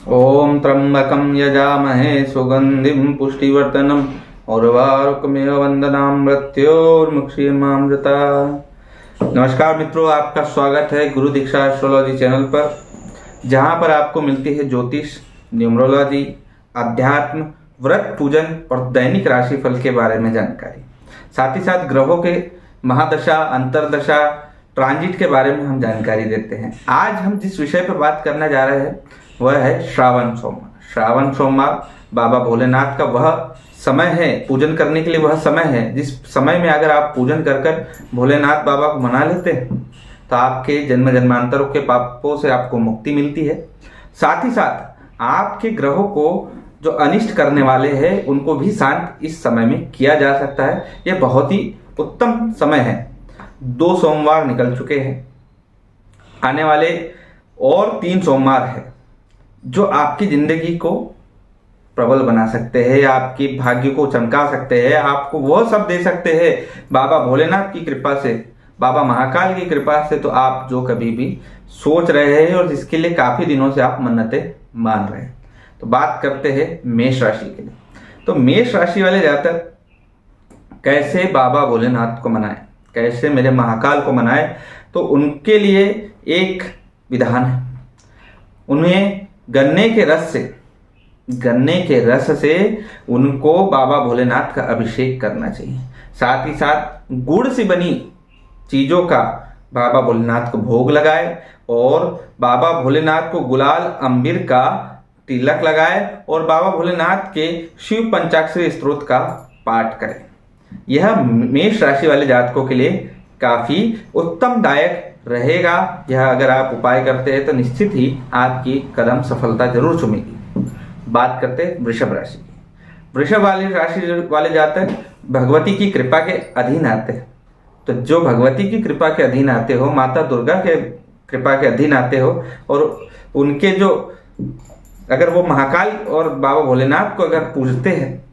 ओम त्र्यंबकं यजामहे सुगंधिं पुष्टिवर्धनम् उर्वारुकमिव वन्दनामृत्योर्मुक्षीयमामृता। नमस्कार मित्रों, आपका स्वागत है गुरु दीक्षा एस्ट्रोलॉजी चैनल पर, जहां पर आपको मिलती है ज्योतिष, न्यूमरोलॉजी, अध्यात्म, व्रत पूजन और दैनिक राशिफल के बारे में जानकारी। साथ ही साथ ग्रहों के महादशा, अंतरदशा, ट्रांजिट के बारे में हम जानकारी देते हैं। आज हम जिस विषय पर बात करने जा रहे हैं वह है श्रावण सोमवार। श्रावण सोमवार बाबा भोलेनाथ का वह समय है, पूजन करने के लिए वह समय है जिस समय में अगर आप पूजन कर कर भोलेनाथ बाबा को मना लेते हैं तो आपके जन्म जन्मांतरों के पापों से आपको मुक्ति मिलती है। साथ ही साथ आपके ग्रहों को जो अनिष्ट करने वाले हैं उनको भी शांत इस समय में किया जा सकता है। यह बहुत ही उत्तम समय है। 2 सोमवार निकल चुके हैं, आने वाले और 3 सोमवार है जो आपकी जिंदगी को प्रबल बना सकते हैं, आपकी भाग्य को चमका सकते हैं, आपको वह सब दे सकते हैं बाबा भोलेनाथ की कृपा से, बाबा महाकाल की कृपा से। तो आप जो कभी भी सोच रहे हैं और जिसके लिए काफी दिनों से आप मन्नतें मान रहे हैं। तो बात करते हैं मेष राशि के लिए। तो मेष राशि वाले जातक कैसे बाबा भोलेनाथ को मनाएं, कैसे मेरे महाकाल को मनाएं, तो उनके लिए एक विधान है। उन्हें गन्ने के रस से उनको बाबा भोलेनाथ का अभिषेक करना चाहिए। साथ ही साथ गुड़ से बनी चीजों का बाबा भोलेनाथ को भोग लगाए और बाबा भोलेनाथ को गुलाल अंबीर का तिलक लगाए और बाबा भोलेनाथ के शिव पंचाक्षरी स्तोत्र का पाठ करें। यह मेष राशि वाले जातकों के लिए काफी उत्तमदायक रहेगा। यह अगर आप उपाय करते हैं तो निश्चित ही आपकी कदम सफलता जरूर चूमेगी। बात करते हैं वृषभ राशि की। वृषभ वाली राशि वाले जातक भगवती की कृपा के अधीन आते हैं। तो जो भगवती की कृपा के अधीन आते हो, माता दुर्गा के कृपा के अधीन आते हो और उनके जो अगर वो महाकाल और बाबा भोलेनाथ को अगर पूजते हैं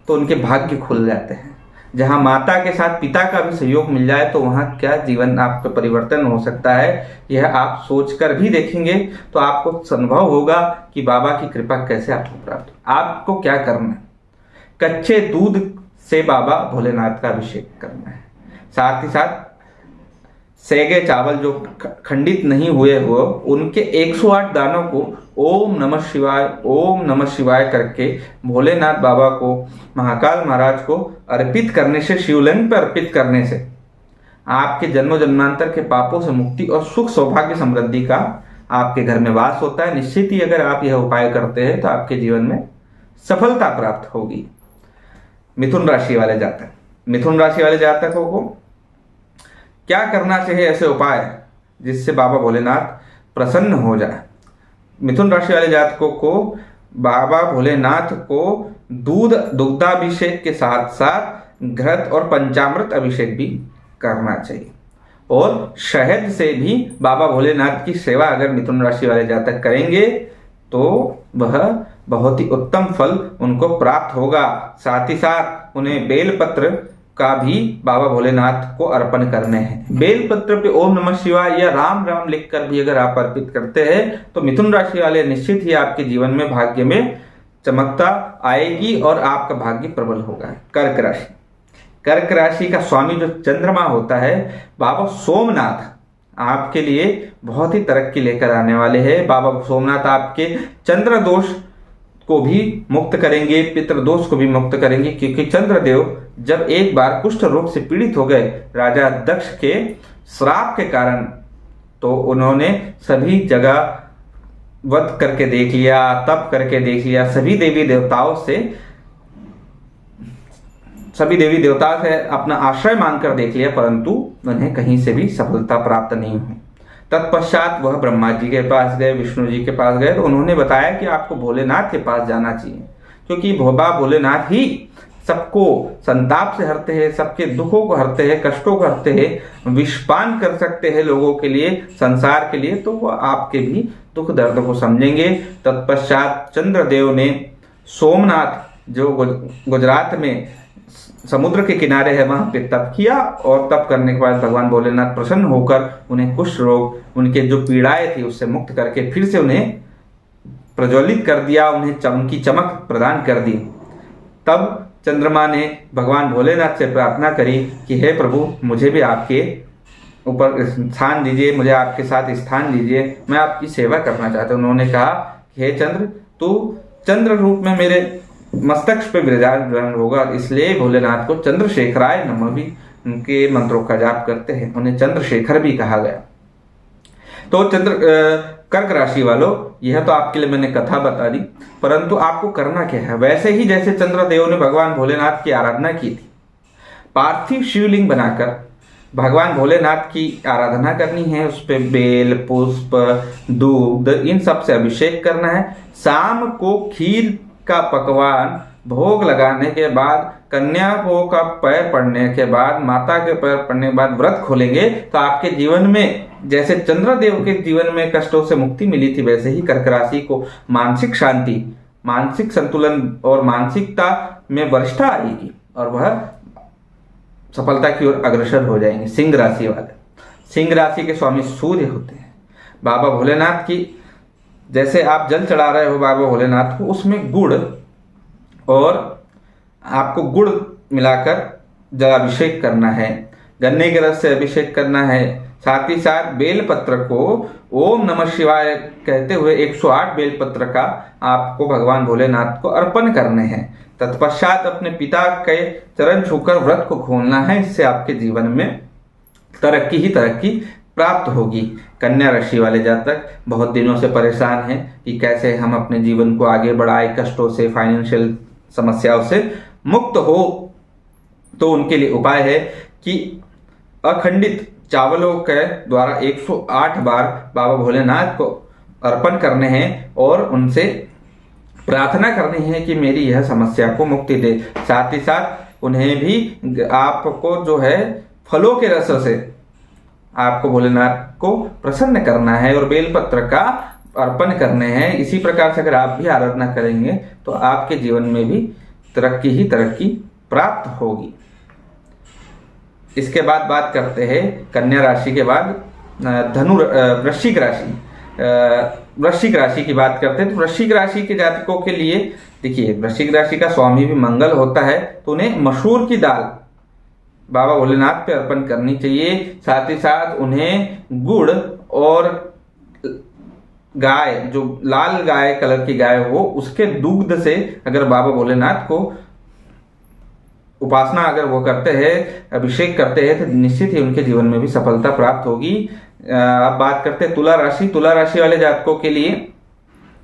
तो उनके भाग्य खुल जाते हैं। जहां माता के साथ पिता का भी सहयोग मिल जाए तो वहां क्या जीवन आपका परिवर्तन हो सकता है, यह आप सोचकर भी देखेंगे तो आपको अनुभव होगा कि बाबा की कृपा कैसे आपको प्राप्त हो। आपको क्या करना है, कच्चे दूध से बाबा भोलेनाथ का अभिषेक करना है। साथ ही साथ सेगे चावल जो खंडित नहीं हुए हो उनके 108 दानों को ओम नमः शिवाय करके भोलेनाथ बाबा को, महाकाल महाराज को अर्पित करने से, शिवलिंग पर अर्पित करने से आपके जन्म जन्मांतर के पापों से मुक्ति और सुख सौभाग्य समृद्धि का आपके घर में वास होता है। निश्चित ही अगर आप यह उपाय करते हैं तो आपके जीवन में सफलता प्राप्त होगी। मिथुन राशि वाले जातकों को क्या करना चाहिए, ऐसे उपाय जिससे बाबा भोलेनाथ प्रसन्न हो जाए। मिथुन राशि वाले जातकों को बाबा भोलेनाथ को दुग्धाभिषेक के साथ साथ घृत और पंचामृत अभिषेक भी करना चाहिए और शहद से भी बाबा भोलेनाथ की सेवा अगर मिथुन राशि वाले जातक करेंगे तो वह बहुत ही उत्तम फल उनको प्राप्त होगा। साथ ही साथ उन्हें बेलपत्र का भी बाबा भोलेनाथ को अर्पण करने हैं। बेलपत्र पे ओम नमः शिवाय या राम राम लिखकर भी अगर आप अर्पित करते हैं तो मिथुन राशि वाले निश्चित ही आपके जीवन में भाग्य में चमकता आएगी और आपका भाग्य प्रबल होगा। कर्क राशि का स्वामी जो चंद्रमा होता है, बाबा सोमनाथ आपके लिए बहुत ही तरक्की लेकर आने वाले हैं। बाबा सोमनाथ आपके चंद्र दोष को भी मुक्त करेंगे, पितृदोष को भी मुक्त करेंगे, क्योंकि चंद्रदेव जब एक बार कुष्ठ रोग से पीड़ित हो गए राजा दक्ष के श्राप के कारण, तो उन्होंने सभी जगह वध करके देख लिया, तप करके देख लिया, सभी देवी देवताओं से अपना आश्रय मांगकर देख लिया, परंतु उन्हें कहीं से भी सफलता प्राप्त नहीं हुई। तत्पश्चात वह ब्रह्मा जी के पास गए, विष्णु जी के पास गए, तो उन्होंने बताया कि आपको भोलेनाथ के पास जाना चाहिए, क्योंकि बाबा भोलेनाथ ही सबको संताप से हरते हैं, सबके दुखों को हरते हैं, कष्टों को हरते हैं, विषपान कर सकते हैं लोगों के लिए, संसार के लिए, तो वह आपके भी दुख दर्द को समझेंगे। तत्पश्चात चंद्रदेव ने सोमनाथ जो गुजरात में समुद्र के किनारे है वहां पे तप किया और तप करने के बाद भगवान भोलेनाथ प्रसन्न होकर उन्हें कुष्ठ रोग, उनके जो पीड़ाएं थी उससे मुक्त करके फिर से उन्हें प्रज्वलित कर दिया, उन्हें चमकी चमक प्रदान कर दी। तब चंद्रमा ने भगवान भोलेनाथ से प्रार्थना करी कि हे प्रभु, मुझे भी आपके ऊपर स्थान दीजिए, मुझे आपके साथ स्थान दीजिए, मैं आपकी सेवा करना चाहता हूँ। उन्होंने कहा हे चंद्र, तू चंद्र रूप में मेरे मस्तक पे विराजमान होगा, इसलिए भोलेनाथ को चंद्रशेखराय नमः भी उनके मंत्रों का जाप करते हैं, उन्हें चंद्रशेखर भी कहा गया। तो कर्क राशि वालों, यह तो आपके लिए मैंने कथा बता दी, परंतु आपको करना क्या है। वैसे ही जैसे चंद्रदेव ने भगवान भोलेनाथ की आराधना की थी, पार्थिव शिवलिंग बनाकर भगवान भोलेनाथ की आराधना करनी है, उस पे बेल, पुष्प, दूध, इन सब से अभिषेक करना है। शाम को खीर का पकवान भोग लगाने के बाद, कन्या को का पैर पड़ने के बाद, माता के पैर पड़ने के बाद व्रत खोलेंगे तो आपके जीवन में जैसे चंद्रदेव के जीवन में कष्टों से मुक्ति मिली थी, वैसे ही कर्क राशि को मानसिक शांति, मानसिक संतुलन और मानसिकता में वरिष्ठता आएगी और वह सफलता की ओर अग्रसर हो जाएंगे। सिंह राशि वाले, सिंह राशि के स्वामी सूर्य होते हैं। बाबा भोलेनाथ की जैसे आप जल चढ़ा रहे हो बाबा भोलेनाथ को, उसमें गुड़ और आपको गुड़ मिलाकर जलाभिषेक करना है, गन्ने के रस से अभिषेक करना है। साथ ही साथ बेलपत्र को ओम नमः शिवाय कहते हुए 108 बेलपत्र का आपको भगवान भोलेनाथ को अर्पण करने हैं। तत्पश्चात अपने पिता के चरण छूकर व्रत को खोलना है, इससे आपके जीवन में तरक्की ही तरक्की प्राप्त होगी। कन्या राशि वाले जातक बहुत दिनों से परेशान हैं कि कैसे हम अपने जीवन को आगे बढ़ाए, कष्टों से, फाइनेंशियल समस्याओं से मुक्त हो, तो उनके लिए उपाय है कि अखंडित चावलों के द्वारा 108 बार बाबा भोलेनाथ को अर्पण करने हैं और उनसे प्रार्थना करनी है कि मेरी यह समस्या को मुक्ति दे। साथ ही साथ उन्हें भी आपको जो है फलों के रस से आपको भोलेनाथ को प्रसन्न करना है और बेलपत्र का अर्पण करने हैं। इसी प्रकार से अगर आप भी आराधना करेंगे तो आपके जीवन में भी तरक्की ही तरक्की प्राप्त होगी। इसके बाद बात करते हैं कन्या राशि के बाद वृश्चिक राशि। वृश्चिक राशि की बात करते हैं तो वृश्चिक राशि के जातकों के लिए देखिए, वृश्चिक राशि का स्वामी भी मंगल होता है, तो उन्हें मसूर की दाल बाबा भोलेनाथ पे अर्पण करनी चाहिए। साथ ही साथ उन्हें गुड़ और गाय, जो लाल गाय कलर की गाय हो, उसके दूध से अगर बाबा भोलेनाथ को उपासना अगर वो करते हैं, अभिषेक करते हैं, तो निश्चित ही उनके जीवन में भी सफलता प्राप्त होगी। अब बात करते हैं तुला राशि। तुला राशि वाले जातकों के लिए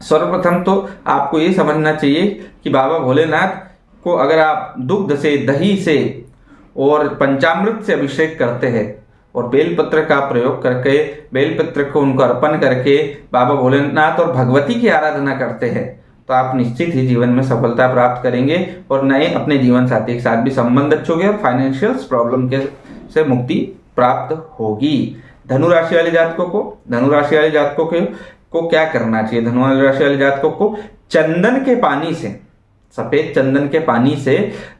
सर्वप्रथम तो आपको ये समझना चाहिए कि बाबा भोलेनाथ को अगर आप दुग्ध से, दही से और पंचामृत से अभिषेक करते हैं और बेलपत्र का प्रयोग करके, बेलपत्र को उनको अर्पण करके बाबा भोलेनाथ और भगवती की आराधना करते हैं, तो आप निश्चित ही जीवन में सफलता प्राप्त करेंगे और नए अपने जीवन साथी के साथ भी संबंध अच्छे होंगे और फाइनेंशियल प्रॉब्लम के से मुक्ति प्राप्त होगी। धनु राशि वाले जातकों को क्या करना चाहिए? धनु राशि वाले जातकों को चंदन के पानी से, सफेद चंदन के पानी से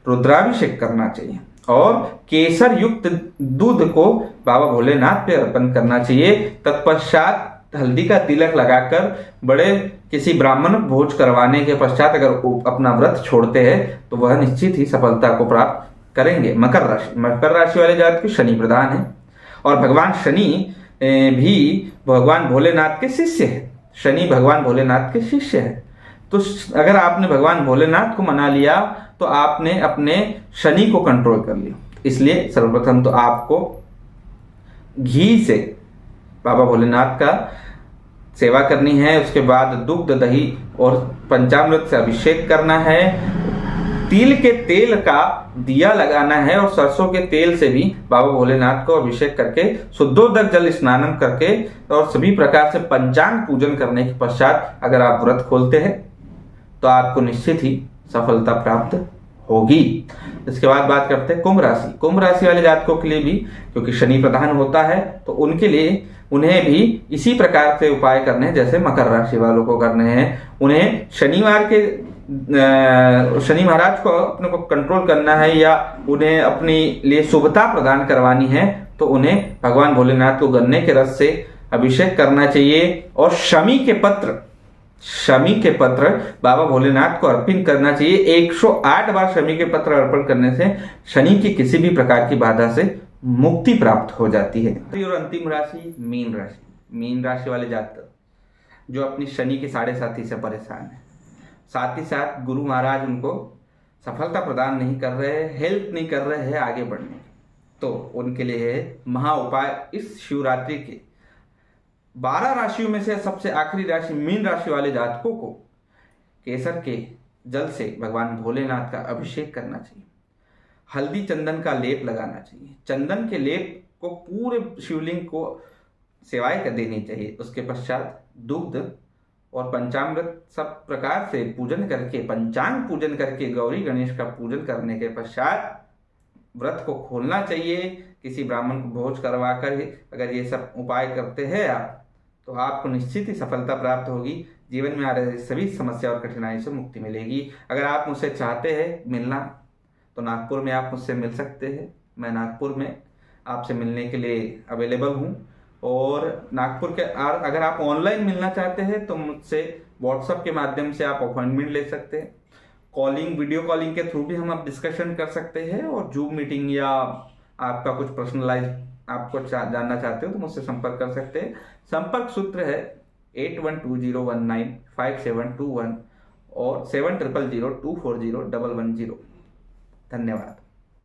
रुद्राभिषेक करना चाहिए और केसर युक्त दूध को बाबा भोलेनाथ पे अर्पण करना चाहिए। तत्पश्चात हल्दी का तिलक लगाकर बड़े किसी ब्राह्मण भोज करवाने के पश्चात अगर अपना व्रत छोड़ते हैं तो वह निश्चित ही सफलता को प्राप्त करेंगे। मकर राशि वाले जातक शनि प्रधान है और भगवान शनि भी भगवान भोलेनाथ के शिष्य है। शनि भगवान भोलेनाथ के शिष्य है, तो अगर आपने भगवान भोलेनाथ को मना लिया तो आपने अपने शनि को कंट्रोल कर लिया। इसलिए सर्वप्रथम तो आपको घी से बाबा भोलेनाथ का सेवा करनी है, उसके बाद दुग्ध, दही और पंचामृत से अभिषेक करना है। तिल के तेल का दिया लगाना है और सरसों के तेल से भी बाबा भोलेनाथ को अभिषेक करके शुद्धोदक जल स्नान करके और सभी प्रकार से पंचांग पूजन करने के पश्चात अगर आप व्रत खोलते हैं तो आपको निश्चित ही सफलता प्राप्त होगी। इसके बाद बात करते हैं कुंभ राशि। कुंभ राशि वाले जातकों के लिए भी, क्योंकि शनि प्रधान होता है, तो उनके लिए उन्हें भी इसी प्रकार से उपाय करने हैं जैसे मकर राशि वालों को करने हैं। उन्हें शनिवार के शनि महाराज को अपने को कंट्रोल करना है या उन्हें अपनी लिए शुभता प्रदान करवानी है, तो उन्हें भगवान भोलेनाथ को गन्ने के रस से अभिषेक करना चाहिए और शमी के पत्र शमी के पत्र बाबा भोलेनाथ को अर्पित करना चाहिए। 108 बार शमी के पत्र अर्पण करने से शनि की किसी भी प्रकार की बाधा से मुक्ति प्राप्त हो जाती है। और अंतिम राशि मीन राशि। मीन राशि वाले जातक जो अपनी शनि के साढ़े साथी से परेशान है, साथ ही साथ गुरु महाराज उनको सफलता प्रदान नहीं कर रहे हैं, हेल्प नहीं कर रहे हैं आगे बढ़ने, तो उनके लिए है महा उपाय। इस शिवरात्रि के 12 राशियों में से सबसे आखिरी राशि मीन राशि वाले जातकों को केसर के जल से भगवान भोलेनाथ का अभिषेक करना चाहिए। हल्दी चंदन का लेप लगाना चाहिए। चंदन के लेप को पूरे शिवलिंग को सेवाएं कर देनी चाहिए। उसके पश्चात दुग्ध और पंचामृत सब प्रकार से पूजन करके, पंचांग पूजन करके, गौरी गणेश का पूजन करने के पश्चात व्रत को खोलना चाहिए। किसी ब्राह्मण को भोज करवा कर अगर ये सब उपाय करते हैं आप, तो आपको निश्चित ही सफलता प्राप्त होगी। जीवन में आ रही सभी समस्या और कठिनाई से मुक्ति मिलेगी। अगर आप मुझसे चाहते हैं मिलना, तो नागपुर में आप मुझसे मिल सकते हैं। मैं नागपुर में आपसे मिलने के लिए अवेलेबल हूँ। और नागपुर के अगर आप ऑनलाइन मिलना चाहते हैं तो मुझसे व्हाट्सएप के माध्यम से आप अपॉइंटमेंट ले सकते हैं। कॉलिंग, वीडियो कॉलिंग के थ्रू भी हम आप डिस्कशन कर सकते हैं। और जूम मीटिंग या आपका कुछ पर्सनलाइज आपको जानना चाहते हो तो मुझसे संपर्क कर सकते हैं। संपर्क सूत्र है 8120195721 और 7000240110। धन्यवाद।